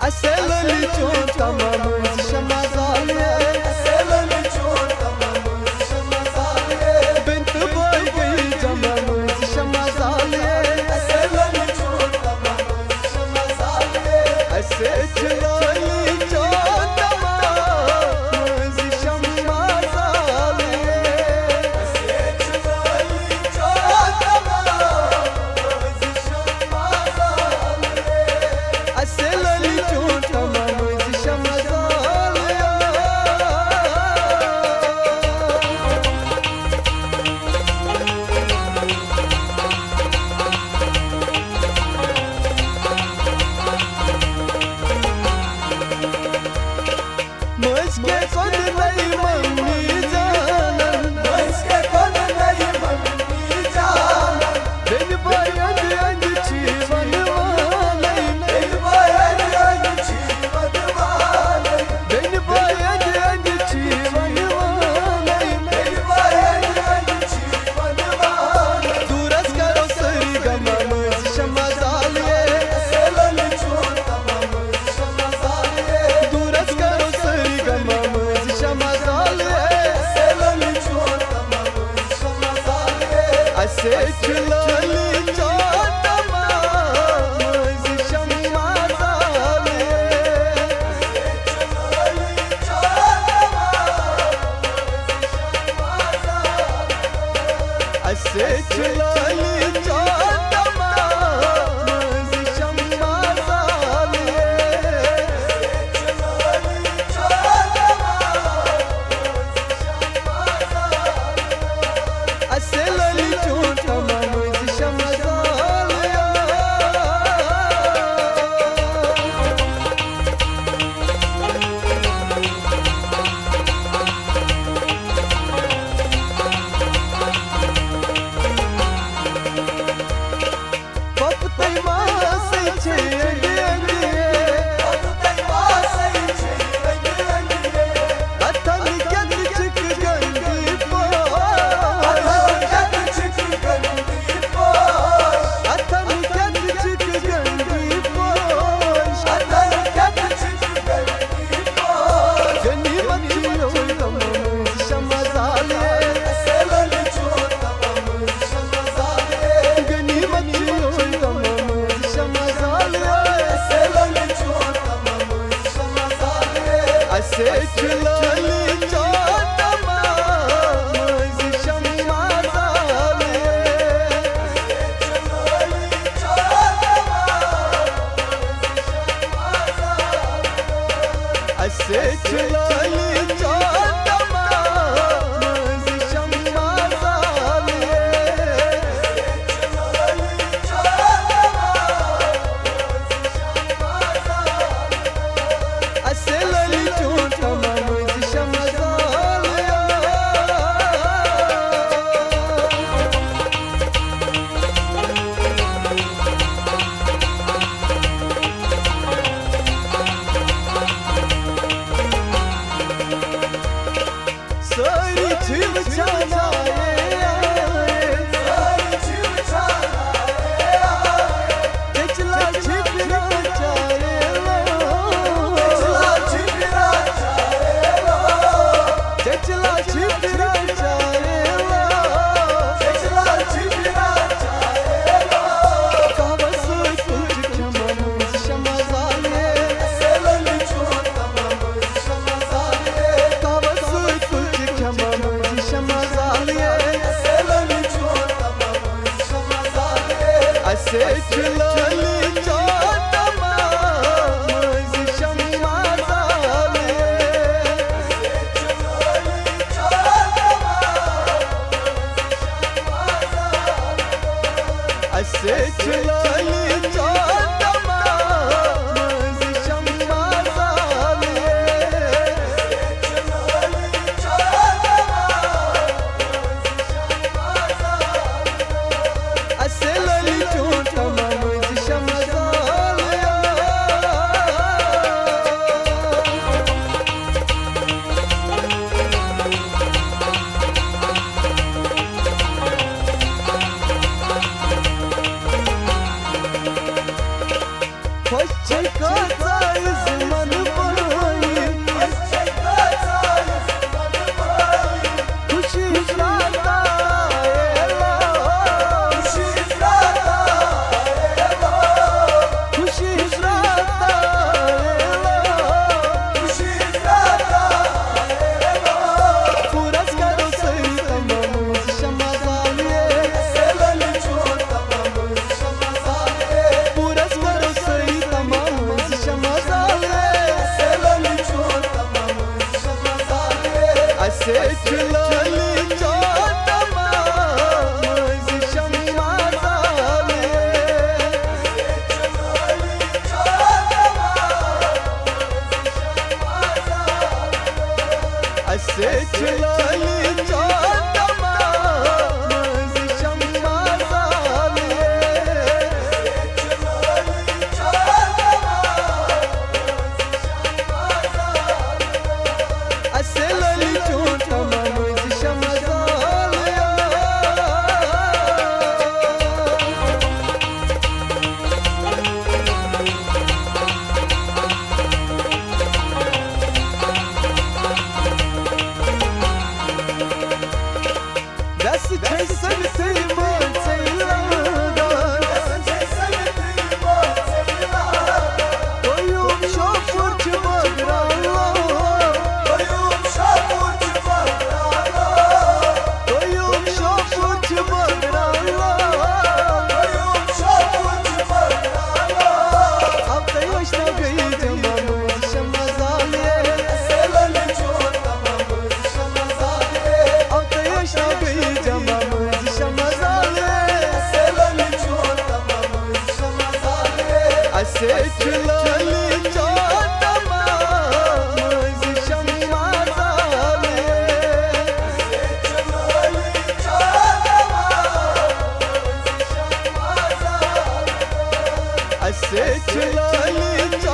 Aselali çon tamam şamazaliye Aselali çon tamam şamazaliye Bint boy gई tamam şamazaliye Aselali çon tamam şamazaliye Ase çılali çon tamam şamazaliye Ase çılali çon tamam şamazaliye Aselali çon tamam şamazaliye Muske kod nahi mani janan Muske kod nahi mani janan Beni bayan and chivan walai Beni bayan and chivan walai Beni bayan and chivan walai Beni bayan and chivan walai Duras karo sari gamam şamazaliye Aselali çon tamam şamazaliye Duras karo sari gamam şamazaliye Aselali çon tamam şamazaliye Ase çılali çon tamam şamazaliye Ase çılali çon tamam şamazaliye Aselali çon tamam şamazaliye Paptay masay çeydiye Paptay masay çeydiye Atan kendi çık gandi Atan kendi çık gandi Atan kendi çık gandi Atan kendi çık gandi Ganimet yok tamam şamazaliye Aselali çon tamam şamazaliye Ganimet yok tamam şamazaliye Aselali çon tamam şamazaliye Ase çılali çon tamam şamazaliye Ase çılali çon tamam şamazaliye Aselali çon tamam şamazaliye खुश का जायज मन पाई खुशी राता खुशी राता पुरस्कार सही तमाम शमजालिए पुरस्कार सही तमाम शमजालिए असे चलाली चोटमा असे चलाली चोटमा असे लली चोटमा Das çeysem seyman seyladan Koyum şofur çımagralla Koyum şofur çımagralla Altta yaşta gıydım amız şamazaliye Altta yaşta gıydım असे चलाली चोटमा असे चलाली